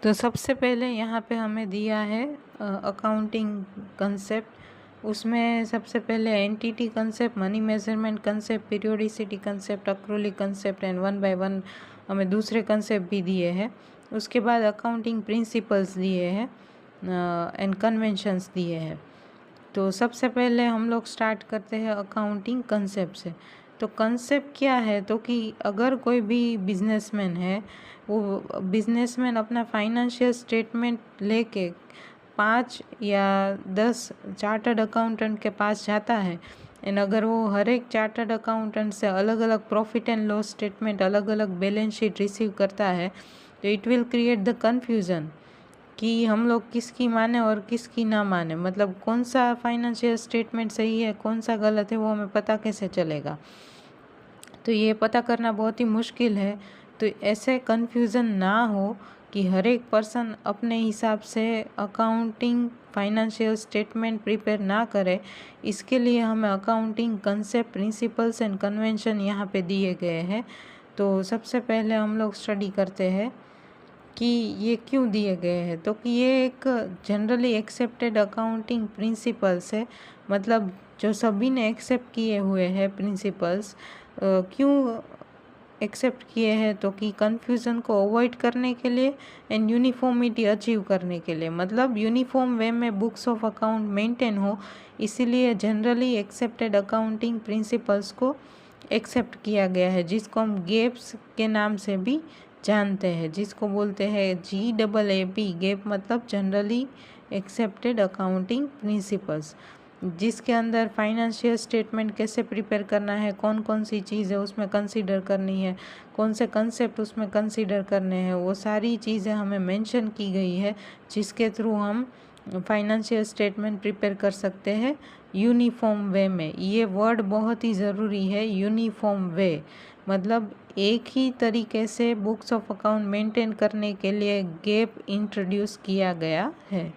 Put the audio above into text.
तो सबसे पहले यहाँ पे हमें दिया है अकाउंटिंग कंसेप्ट। उसमें सबसे पहले entity concept, money measurement concept, periodicity concept, accrual concept and 1 by 1 हमें दूसरे कंसेप्ट भी दिए हैं। उसके बाद अकाउंटिंग प्रिंसिपल्स दिए हैं एंड कन्वेंशंस दिए हैं। तो सबसे पहले हम लोग स्टार्ट करते हैं अकाउंटिंग कंसेप्ट से। तो कंसेप्ट क्या है, तो कि अगर कोई भी बिजनेसमैन है, वो बिजनेसमैन अपना फाइनेंशियल स्टेटमेंट लेके 5 या 10 चार्टर्ड अकाउंटेंट के पास जाता है एंड अगर वो हर एक चार्टर्ड अकाउंटेंट से अलग अलग प्रॉफिट एंड लॉस स्टेटमेंट, अलग अलग बैलेंस शीट रिसीव करता है, तो it will create the confusion कि हम लोग किसकी माने और किसकी ना माने। मतलब कौन सा फाइनेंशियल स्टेटमेंट सही है, कौन सा गलत है, वो हमें पता कैसे चलेगा। तो ये पता करना बहुत ही मुश्किल है। तो ऐसे कन्फ्यूज़न ना हो कि हर एक पर्सन अपने हिसाब से अकाउंटिंग फाइनेंशियल स्टेटमेंट प्रिपेयर ना करे, इसके लिए हमें accounting concept, principles and convention यहाँ पे दिए गए हैं। तो सबसे पहले हम लोग स्टडी करते हैं कि ये क्यों दिए गए हैं। तो कि ये एक जनरली एक्सेप्टेड अकाउंटिंग प्रिंसिपल्स है, मतलब जो सभी ने एक्सेप्ट किए हुए हैं प्रिंसिपल्स। क्यों एक्सेप्ट किए हैं, तो कि कन्फ्यूज़न को अवॉइड करने के लिए एंड यूनिफॉर्मिटी अचीव करने के लिए, मतलब यूनिफॉर्म वे में बुक्स ऑफ अकाउंट मेंटेन हो, इसीलिए जनरली एक्सेप्टेड अकाउंटिंग प्रिंसिपल्स को एक्सेप्ट किया गया है, जिसको हम गेप्स के नाम से भी जानते हैं, जिसको बोलते हैं GAAP। गेप मतलब जनरली एक्सेप्टेड अकाउंटिंग प्रिंसिपल्स, जिसके अंदर फाइनेंशियल स्टेटमेंट कैसे प्रिपेयर करना है, कौन कौन सी चीज़ें उसमें कंसीडर करनी है, कौन से कंसेप्ट उसमें कंसीडर करने हैं, वो सारी चीज़ें हमें मेंशन की गई है, जिसके थ्रू हम फाइनेंशियल स्टेटमेंट प्रिपेयर कर सकते हैं यूनिफॉर्म वे में। ये वर्ड बहुत ही ज़रूरी है, यूनिफॉर्म वे, मतलब एक ही तरीके से बुक्स ऑफ अकाउंट मेंटेन करने के लिए गेप इंट्रोड्यूस किया गया है।